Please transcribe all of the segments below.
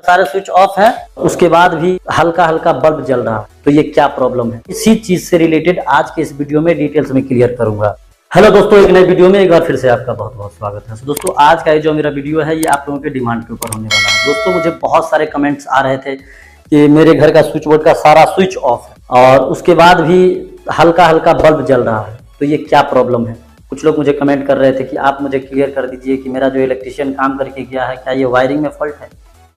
सारे switch off है, उसके बाद भी हल्का हल्का बल्ब जल रहा है, तो ये क्या प्रॉब्लम है, इसी चीज से रिलेटेड आज के इस वीडियो में डिटेल्स में क्लियर करूंगा। हेलो दोस्तों, एक नए वीडियो में एक बार फिर से आपका बहुत बहुत स्वागत है। दोस्तों आज का ये जो मेरा वीडियो है ये आप लोगों के डिमांड के ऊपर होने वाला है। दोस्तों मुझे बहुत सारे कमेंट्स आ रहे थे कि मेरे घर का स्विच बोर्ड का सारा स्विच ऑफ है और उसके बाद भी हल्का हल्का बल्ब जल रहा है, तो ये क्या प्रॉब्लम है। कुछ लोग मुझे कमेंट कर रहे थे कि आप मुझे क्लियर कर दीजिए कि मेरा जो इलेक्ट्रिशियन काम करके गया है क्या ये वायरिंग में फॉल्ट है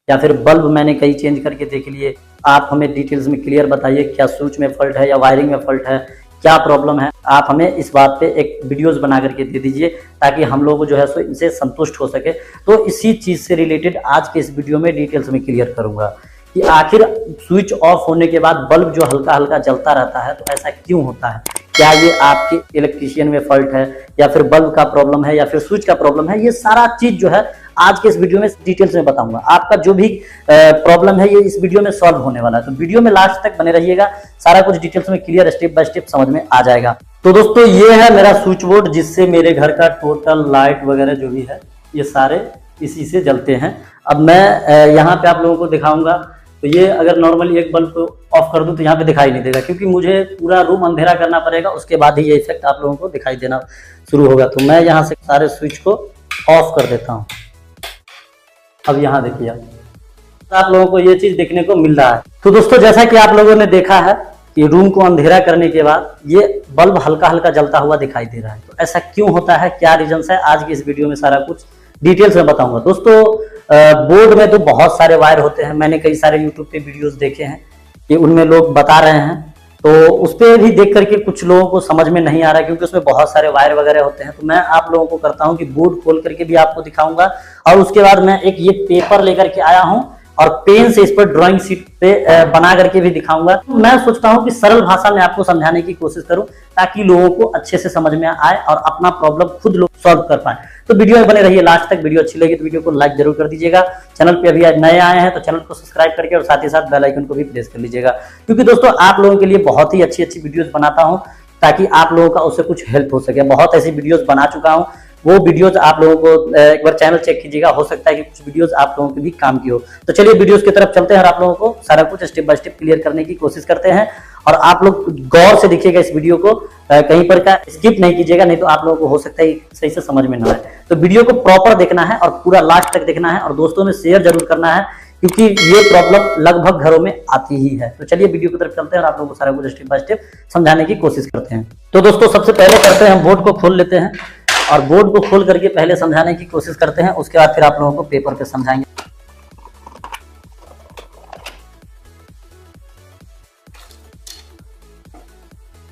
या फिर बल्ब मैंने कहीं चेंज करके देख लिए। आप हमें डिटेल्स में क्लियर बताइए, क्या स्विच में फॉल्ट है या वायरिंग में फॉल्ट है, क्या प्रॉब्लम है। आप हमें इस बात पे एक वीडियोस बना करके दे दीजिए ताकि हम लोग जो है सो इनसे संतुष्ट हो सके। तो इसी चीज से रिलेटेड आज के इस वीडियो में डिटेल्स में क्लियर करूंगा कि आखिर स्विच ऑफ होने के बाद बल्ब जो हल्का हल्का जलता रहता है तो ऐसा क्यों होता है। क्या ये आपके इलेक्ट्रिशियन में फॉल्ट है या फिर बल्ब का प्रॉब्लम है या फिर स्विच का प्रॉब्लम है, ये सारा चीज जो है आज के इस वीडियो में डिटेल्स में बताऊंगा। आपका जो भी प्रॉब्लम है ये इस वीडियो में सॉल्व होने वाला है, तो वीडियो में लास्ट तक बने रहिएगा, सारा कुछ डिटेल्स में क्लियर स्टेप बाय स्टेप समझ में आ जाएगा। तो दोस्तों ये है मेरा स्विच बोर्ड जिससे मेरे घर का टोटल लाइट वगैरह जो भी है ये सारे इसी से जलते हैं। अब मैं यहाँ पे आप लोगों को दिखाऊंगा, तो ये अगर नॉर्मली एक बल्ब को ऑफ कर दूं तो यहाँ पे दिखाई नहीं देगा क्योंकि मुझे पूरा रूम अंधेरा करना पड़ेगा, उसके बाद ही ये इफेक्ट आप लोगों को दिखाई देना शुरू होगा। तो मैं यहाँ से सारे स्विच को ऑफ कर देता हूँ। अब यहाँ देखिए आप लोगों को ये चीज देखने को मिल रहा है। तो दोस्तों जैसा कि आप लोगों ने देखा है कि रूम को अंधेरा करने के बाद ये बल्ब हल्का हल्का जलता हुआ दिखाई दे रहा है, तो ऐसा क्यों होता है, क्या रीजन है, आज की इस वीडियो में सारा कुछ डिटेल्स में बताऊंगा। दोस्तों बोर्ड में तो बहुत सारे वायर होते हैं, मैंने कई सारे यूट्यूब पे वीडियोस देखे हैं कि उनमें लोग बता रहे हैं, तो उस पर भी देख करके कुछ लोगों को समझ में नहीं आ रहा है क्योंकि उसमें बहुत सारे वायर वगैरह होते हैं। तो मैं आप लोगों को करता हूं कि बोर्ड खोल करके भी आपको दिखाऊंगा और उसके बाद मैं एक ये पेपर लेकर के आया हूं और पेन से इस पर ड्राइंग शीट पे बना करके भी दिखाऊंगा। तो मैं सोचता हूं कि सरल भाषा में आपको समझाने की कोशिश करूं ताकि लोगों को अच्छे से समझ में आए और अपना प्रॉब्लम खुद लोग सॉल्व कर पाए। तो वीडियो में बने रहिए लास्ट तक। वीडियो अच्छी लगी तो वीडियो को लाइक जरूर कर दीजिएगा। चैनल पे अभी आज नए आए हैं तो चैनल को सब्सक्राइब करके और साथ ही साथ बेल आइकन को भी प्रेस कर लीजिएगा क्योंकि दोस्तों आप लोगों के लिए बहुत ही अच्छी अच्छी वीडियोस बनाता हूं ताकि आप लोगों का उससे कुछ हेल्प हो सके। बहुत ऐसी वीडियोस बना चुका हूं, वो वीडियोस आप लोगों को एक बार चैनल चेक कीजिएगा, हो सकता है कि कुछ वीडियोस आप लोगों के भी काम की हो। तो चलिए वीडियोस की तरफ चलते हैं और आप लोगों को सारा कुछ स्टेप बाय स्टेप क्लियर करने की कोशिश करते हैं। और आप लोग गौर से देखिएगा इस वीडियो को, कहीं पर का स्किप नहीं कीजिएगा, नहीं तो आप लोगों को हो सकता है सही से समझ में ना आए। तो वीडियो को प्रॉपर देखना है और पूरा लास्ट तक देखना है और दोस्तों में शेयर जरूर करना है क्योंकि ये प्रॉब्लम लगभग घरों में आती ही है। तो चलिए वीडियो की तरफ चलते हैं और आप लोगों को सारा कुछ स्टेप बाय स्टेप समझाने की कोशिश करते हैं। तो दोस्तों सबसे पहले करते हैं हम बोर्ड को खोल लेते हैं और बोर्ड को खोल करके पहले समझाने की कोशिश करते हैं, उसके बाद फिर आप लोगों को पेपर पे समझाएंगे।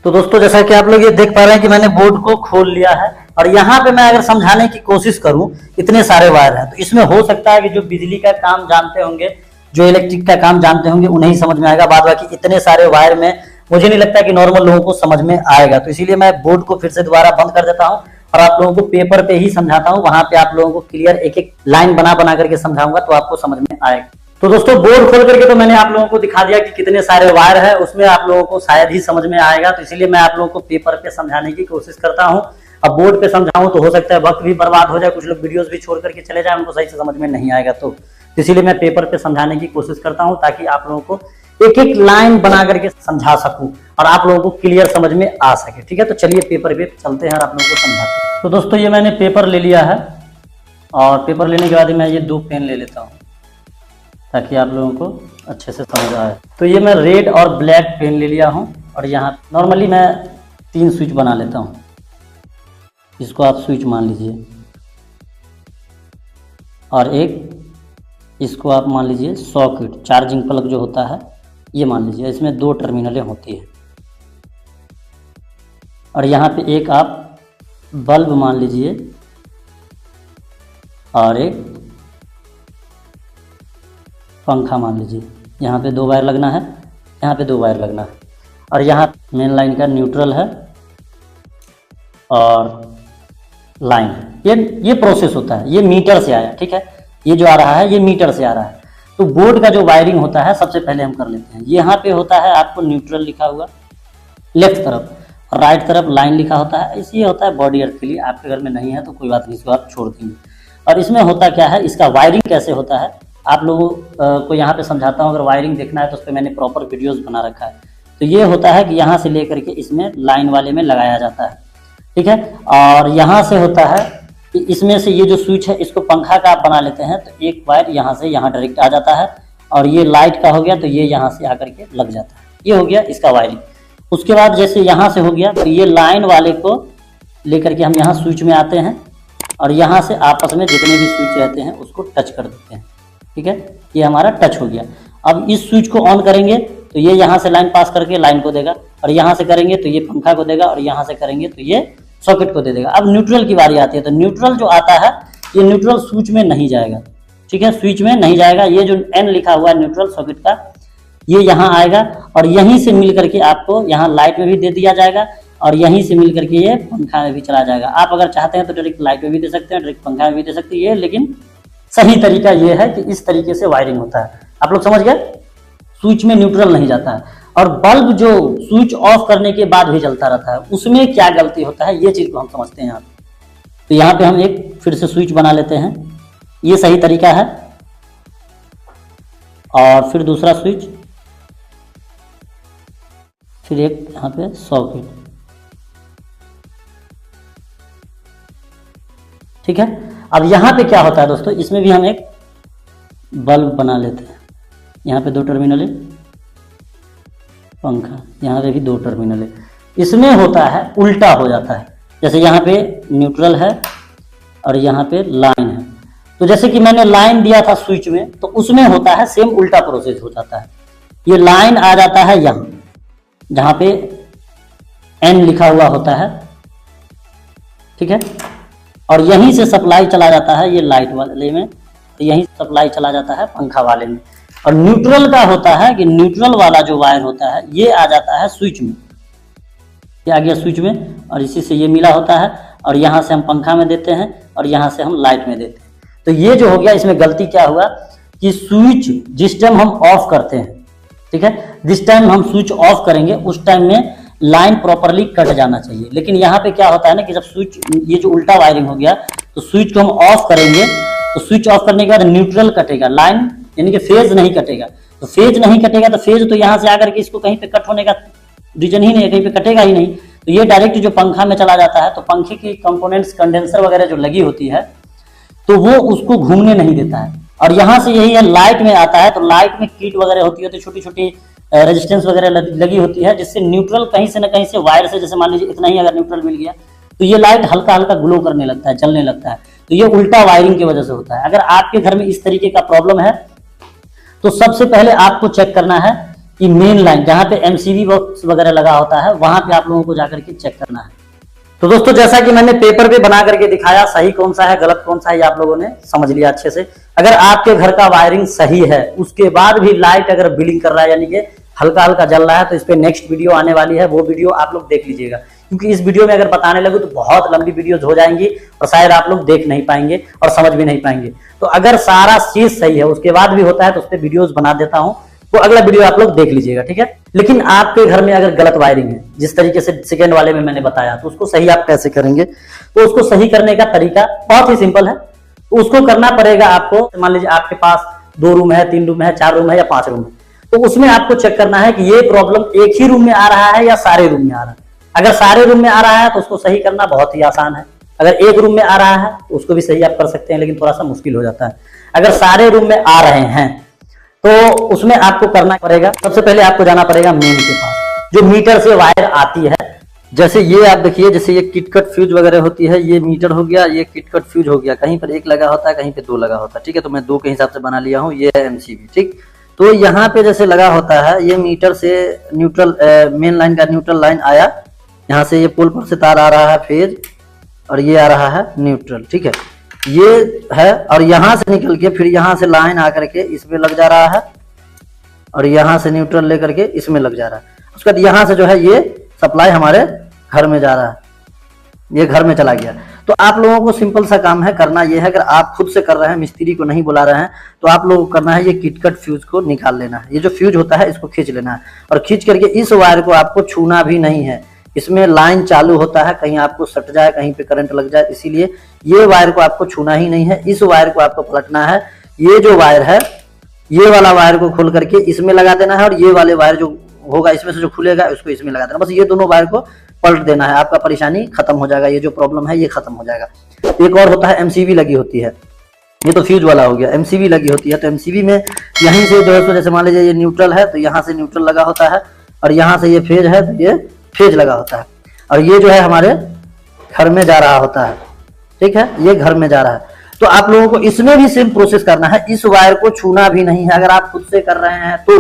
तो दोस्तों जैसा कि आप लोग ये देख पा रहे हैं कि मैंने बोर्ड को खोल लिया है और यहाँ पे मैं अगर समझाने की कोशिश करूं, इतने सारे वायर हैं तो इसमें हो सकता है कि जो बिजली का काम जानते होंगे, जो इलेक्ट्रिक का काम जानते होंगे उन्हें ही समझ में आएगा। बाद बाकी इतने सारे वायर में मुझे नहीं लगता कि नॉर्मल लोगों को समझ में आएगा, तो इसीलिए मैं बोर्ड को फिर से दोबारा बंद कर देता हूँ और आप लोगों को पेपर पे ही समझाता हूँ। वहां पे आप लोगों को क्लियर एक एक लाइन बना बना करके समझाऊंगा तो आपको समझ में आएगा। तो दोस्तों बोर्ड खोल करके तो मैंने आप लोगों को दिखा दिया कि कितने सारे वायर है, उसमें आप लोगों को शायद ही समझ में आएगा, तो इसीलिए मैं आप लोगों को पेपर पे समझाने की कोशिश करता हूँ। अब बोर्ड पे समझाऊं तो हो सकता है वक्त भी बर्बाद हो जाए, कुछ लोग वीडियोस भी छोड़ करके चले जाए, उनको सही से समझ में नहीं आएगा। तो इसीलिए मैं पेपर पे समझाने की कोशिश करता हूँ ताकि आप लोगों को एक एक लाइन बना करके समझा सकूं और आप लोगों को क्लियर समझ में आ सके। ठीक है, तो चलिए पेपर पे चलते हैं और आप लोगों को समझाते हैं। तो दोस्तों ये मैंने पेपर ले लिया है और पेपर लेने के बाद मैं ये 2 पेन ले लेता हूँ ताकि आप लोगों को अच्छे से समझ आए। तो ये मैं रेड और ब्लैक पेन ले लिया हूँ और यहाँ नॉर्मली मैं 3 स्विच बना लेता हूँ, इसको आप स्विच मान लीजिए, और एक इसको आप मान लीजिए सॉकेट, चार्जिंग प्लग जो होता है ये मान लीजिए, इसमें 2 टर्मिनलें होती है। और यहाँ पे एक आप बल्ब मान लीजिए और एक पंखा मान लीजिए। यहाँ पे 2 वायर लगना है, यहाँ पे 2 वायर लगना है और यहाँ मेन लाइन का न्यूट्रल है और लाइन है। ये प्रोसेस होता है, ये मीटर से आया। ठीक है, ये जो आ रहा है ये मीटर से आ रहा है। तो बोर्ड का जो वायरिंग होता है सबसे पहले हम कर लेते हैं। यहाँ पे होता है आपको न्यूट्रल लिखा हुआ लेफ्ट तरफ और राइट तरफ लाइन लिखा होता है। इसलिए होता है बॉडी अर्थ के लिए, आपके घर में नहीं है तो कोई बात नहीं, इसको आप छोड़ देंगे। और इसमें होता क्या है, इसका वायरिंग कैसे होता है आप लोगों को यहाँ पे समझाता हूँ। अगर वायरिंग देखना है तो उस पर मैंने प्रॉपर वीडियोस बना रखा है। तो ये होता है कि यहाँ से लेकर के इसमें लाइन वाले में लगाया जाता है, ठीक है। और यहाँ से होता है कि इसमें से ये जो स्विच है इसको पंखा का आप बना लेते हैं, तो एक वायर यहाँ से यहाँ डायरेक्ट आ जाता है, और ये लाइट का हो गया तो ये यहाँ से आकर के लग जाता है। ये हो गया इसका वायरिंग। उसके बाद जैसे यहाँ से हो गया तो ये लाइन वाले को लेकर के हम यहाँ स्विच में आते हैं, और यहाँ से आपस में जितने भी स्विच रहते हैं उसको टच कर देते हैं, ठीक है। ये हमारा टच हो गया। अब इस स्विच को ऑन करेंगे तो ये यहाँ से लाइन पास करके लाइन को देगा, और यहाँ से करेंगे तो ये पंखा को देगा, और यहाँ से करेंगे तो ये सॉकेट को दे देगा। अब न्यूट्रल की बारी आती है, तो न्यूट्रल जो आता है ये न्यूट्रल स्विच में नहीं जाएगा, ठीक है, स्विच में नहीं जाएगा। ये जो एन लिखा हुआ है न्यूट्रल सॉकेट का, ये यहाँ आएगा, और यहीं से मिल करके आपको यहाँ लाइट में भी दे दिया जाएगा, और यहीं से मिल करके ये पंखा में भी चला जाएगा। आप अगर चाहते हैं तो डायरेक्ट लाइट में भी दे सकते हैं, डायरेक्ट पंखा में भी दे सकते हैं, लेकिन सही तरीका ये है कि इस तरीके से वायरिंग होता है। आप लोग समझ गए, स्विच में न्यूट्रल नहीं जाता है। और बल्ब जो स्विच ऑफ करने के बाद भी जलता रहता है, उसमें क्या गलती होता है, ये चीज को हम समझते हैं यहाँ। तो यहाँ पे हम एक फिर से स्विच बना लेते हैं, ये सही तरीका है। और फिर दूसरा स्विच, फिर एक यहाँ पे सॉकेट, ठीक है। अब यहाँ पे क्या होता है दोस्तों, इसमें भी हम एक बल्ब बना लेते हैं। यहाँ पे 2 टर्मिनल है, पंखा यहाँ पे भी 2 टर्मिनल है। इसमें होता है उल्टा हो जाता है, जैसे यहाँ पे न्यूट्रल है और यहाँ पे लाइन है। तो जैसे कि मैंने लाइन दिया था स्विच में, तो उसमें होता है सेम उल्टा प्रोसेस हो जाता है। ये लाइन आ जाता है यहाँ जहाँ पे एन लिखा हुआ होता है, ठीक है, और यहीं से सप्लाई चला जाता है ये लाइट वाले में, तो यहीं सप्लाई चला जाता है पंखा वाले में। और न्यूट्रल का होता है कि न्यूट्रल वाला जो वायर होता है ये आ जाता है स्विच में, ये आ गया स्विच में, और इसी से ये मिला होता है, और यहाँ से हम पंखा में देते हैं, और यहाँ से हम लाइट में देते हैं। तो ये जो हो गया, इसमें गलती क्या हुआ कि स्विच जिस टाइम हम ऑफ करते हैं, ठीक है, जिस टाइम हम स्विच ऑफ करेंगे उस टाइम में लाइन प्रॉपरली कट जाना चाहिए। लेकिन यहाँ पे क्या होता है ना कि जब स्विच, ये जो उल्टा वायरिंग हो गया, तो स्विच को हम ऑफ करेंगे, तो स्विच ऑफ करने के बाद न्यूट्रल कटेगा, लाइन यानी कि फेज नहीं कटेगा। तो फेज नहीं कटेगा तो फेज तो यहाँ से आकर के इसको कहीं पे कट होने का रीजन ही नहीं है, कहीं पे कटेगा ही नहीं। तो ये डायरेक्ट जो पंखा में चला जाता है, तो पंखे की कंपोनेंट्स, कंडेंसर वगैरह जो लगी होती है, तो वो उसको घूमने नहीं देता है। और यहाँ से यही है लाइट में आता है, तो लाइट में कीट वगैरह होती है, तो छोटी छोटी रेजिस्टेंस वगैरह लगी होती है, जिससे न्यूट्रल कहीं से ना कहीं से वायर से, जैसे मान लीजिए इतना ही अगर न्यूट्रल मिल गया, तो ये लाइट हल्का हल्का ग्लो करने लगता है, जलने लगता है। तो ये उल्टा वायरिंग की वजह से होता है। अगर आपके घर में इस तरीके का प्रॉब्लम है, तो सबसे पहले आपको चेक करना है कि मेन लाइन जहाँ पे एमसीबी बॉक्स वगैरह लगा होता है, वहां पे आप लोगों को जाकर के चेक करना है। तो दोस्तों, जैसा कि मैंने पेपर पे बना करके दिखाया, सही कौन सा है गलत कौन सा है, ये आप लोगों ने समझ लिया अच्छे से। अगर आपके घर का वायरिंग सही है, उसके बाद भी लाइट अगर बिलिंग कर रहा है, यानी कि हल्का हल्का जल रहा है, तो इस पे नेक्स्ट वीडियो आने वाली है, वो वीडियो आप लोग देख लीजिएगा। क्योंकि इस वीडियो में अगर बताने लगूं तो बहुत लंबी वीडियोज हो जाएंगी, और शायद आप लोग देख नहीं पाएंगे और समझ भी नहीं पाएंगे। तो अगर सारा चीज सही है, उसके बाद भी होता है, तो उस पर वीडियोज बना देता हूं, वो अगला वीडियो आप लोग देख लीजिएगा, ठीक है। लेकिन आपके घर में अगर गलत वायरिंग है, जिस तरीके से सेकेंड वाले में मैंने बताया, तो उसको सही आप कैसे करेंगे? तो उसको सही करने का तरीका बहुत ही सिंपल है। तो उसको करना पड़ेगा आपको, मान लीजिए आपके पास 2 रूम है, 3 रूम है, 4 रूम है या 5 रूम है, तो उसमें आपको चेक करना है कि ये प्रॉब्लम एक ही रूम में आ रहा है या सारे रूम में आ रहा है। अगर सारे रूम में आ रहा है तो उसको सही करना बहुत ही आसान है। अगर एक रूम में आ रहा है तो उसको भी सही आप कर सकते हैं, लेकिन थोड़ा सा मुश्किल हो जाता है। अगर सारे रूम में आ रहे हैं तो उसमें आपको करना पड़ेगा, सबसे पहले आपको जाना पड़ेगा मेन के पास, जो मीटर से वायर आती है। जैसे ये आप देखिए, जैसे ये किटकट फ्यूज वगैरह होती है, ये मीटर हो गया, ये किटकट फ्यूज हो गया, कहीं पर 1 लगा होता है, कहीं पे 2 लगा होता है, ठीक है। तो मैं 2 के हिसाब से बना लिया हूँ, ये है एमसीबी, ठीक। तो यहाँ पे जैसे लगा होता है, ये मीटर से न्यूट्रल, मेन लाइन का न्यूट्रल लाइन आया, यहाँ से ये पोल पर से तार आ रहा है फेज, और ये आ रहा है न्यूट्रल, ठीक है, ये है। और यहाँ से निकल के फिर यहाँ से लाइन आकर के इसमें लग जा रहा है, और यहाँ से न्यूट्रल लेकर के इसमें लग जा रहा है। उसके बाद यहाँ से जो है ये सप्लाई हमारे घर में जा रहा है, ये घर में चला गया। तो आप लोगों को सिंपल सा काम है, करना ये है, अगर आप खुद से कर रहे हैं, मिस्त्री को नहीं बुला रहे हैं, तो आप लोगों को करना है ये किटकट फ्यूज को निकाल लेना है। ये जो फ्यूज होता है इसको खींच लेना है, और खींच करके इस वायर को आपको छूना भी नहीं है। इसमें लाइन चालू होता है, कहीं आपको सट जाए, कहीं पे करंट लग जाए, इसीलिए ये वायर को आपको छूना ही नहीं है। इस वायर को आपको पलटना है, ये जो वायर है, ये वाला वायर को खोल करके इसमें लगा देना है, और ये वाले वायर जो होगा इसमें से जो खुलेगा उसको इसमें लगा देना। बस ये दोनों वायर को पलट देना है, आपका परेशानी खत्म हो जाएगा, ये जो प्रॉब्लम है ये खत्म हो जाएगा। एक और होता है एमसीबी लगी होती है, ये तो फ्यूज वाला हो गया। एमसीबी लगी होती है, तो एमसीबी में यहीं से जो है, जैसे मान लीजिए ये न्यूट्रल है तो यहाँ से न्यूट्रल लगा होता है, और यहाँ से ये फेज है तो ये फेज लगा होता है, और ये जो है हमारे घर में जा रहा होता है, ठीक है, ये घर में जा रहा है। तो आप लोगों को इसमें भी सेम प्रोसेस करना है, इस वायर को छूना भी नहीं है। अगर आप खुद से कर रहे हैं तो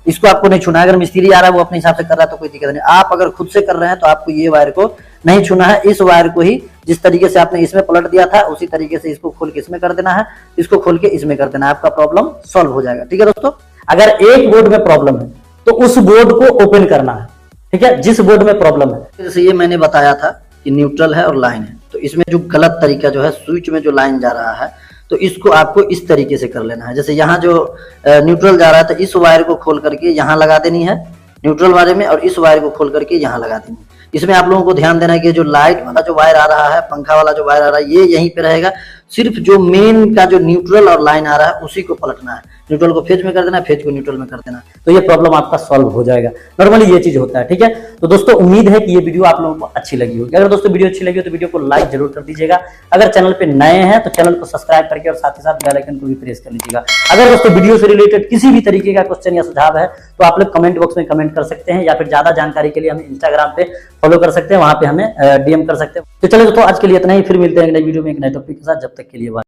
इसको आपको नहीं छूना है, अगर मिस्त्री आ रहा है वो अपने हिसाब से कर रहा है तो कोई दिक्कत नहीं। आप अगर खुद से कर रहे हैं तो आपको ये वायर को नहीं छूना है, इस वायर को ही जिस तरीके से आपने इसमें पलट दिया था उसी तरीके से इसको खोल के इसमें कर देना है, इसको खोल के इसमें कर देना है, आपका प्रॉब्लम सॉल्व हो जाएगा। ठीक है दोस्तों, अगर एक बोर्ड में प्रॉब्लम है तो उस बोर्ड को ओपन करना है, ठीक है, जिस बोर्ड में प्रॉब्लम है। जैसे ये मैंने बताया था कि न्यूट्रल है और लाइन है, तो इसमें जो गलत तरीका जो है, स्विच में जो लाइन जा रहा है तो इसको आपको इस तरीके से कर लेना है। जैसे यहाँ जो न्यूट्रल जा रहा है तो इस वायर को खोल करके यहाँ लगा देनी है न्यूट्रल वाले में, और इस वायर को खोल करके यहाँ लगा देनी है। इसमें आप लोगों को ध्यान देना है कि जो लाइट वाला जो वायर आ रहा है, पंखा वाला जो वायर आ रहा है, ये यहीं पे रहेगा। सिर्फ जो मेन का जो न्यूट्रल और लाइन आ रहा है उसी को पलटना है, न्यूट्रल को फेज में कर देना है, फेज को न्यूट्रल में कर देना, तो ये प्रॉब्लम आपका सॉल्व हो जाएगा। नॉर्मली ये चीज होता है, ठीक है। तो दोस्तों उम्मीद है कि ये वीडियो आप लोगों को अच्छी लगी होगी। अगर दोस्तों वीडियो अच्छी लगी हो तो वीडियो को लाइक जरूर कर दीजिएगा। अगर चैनल पे नए हैं तो चैनल को सब्सक्राइब करके और साथ ही साथ बेल आइकन को भी प्रेस कर लीजिएगा। अगर दोस्तों वीडियो से रिलेटेड किसी भी तरीके का क्वेश्चन या सुझाव है तो आप लोग कमेंट बॉक्स में कमेंट कर सकते हैं, या फिर ज्यादा जानकारी के लिए हमें इंस्टाग्राम पे फॉलो कर सकते हैं, वहां पे हमें डीएम कर सकते हैं। तो चलिए दोस्तों आज के लिए इतना ही, फिर मिलते हैं एक नई वीडियो में एक नए टॉपिक के साथ। जब तक के लिए बाय।